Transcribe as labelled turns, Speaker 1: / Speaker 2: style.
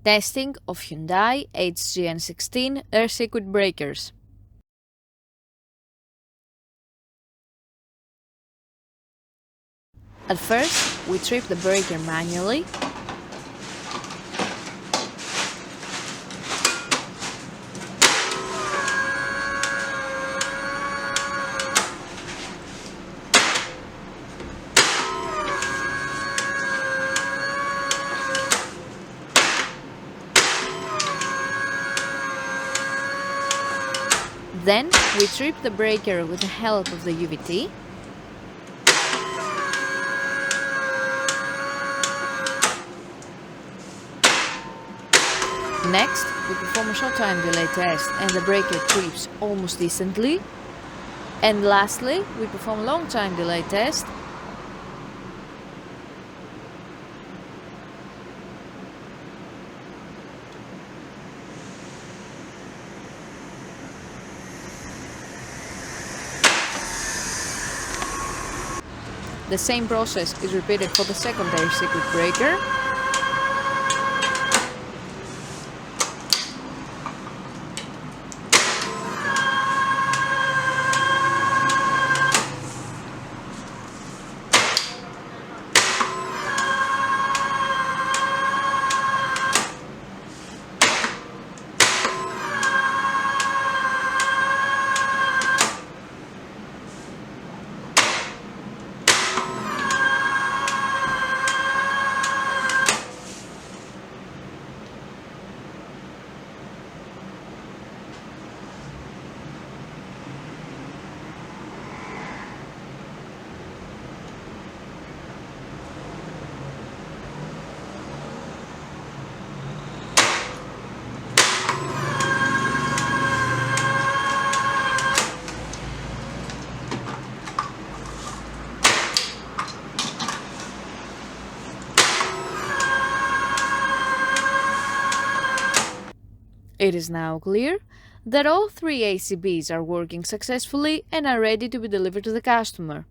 Speaker 1: Testing of Hyundai HGN16 air circuit breakers. At first, we trip the breaker manually. Then, we trip the breaker with the help of the UVT. Next, we perform a short time delay test and the breaker trips almost instantly. And lastly, we perform a long time delay test. The same process is repeated for the second air circuit breaker. It is now clear that all three ACBs are working successfully and are ready to be delivered to the customer.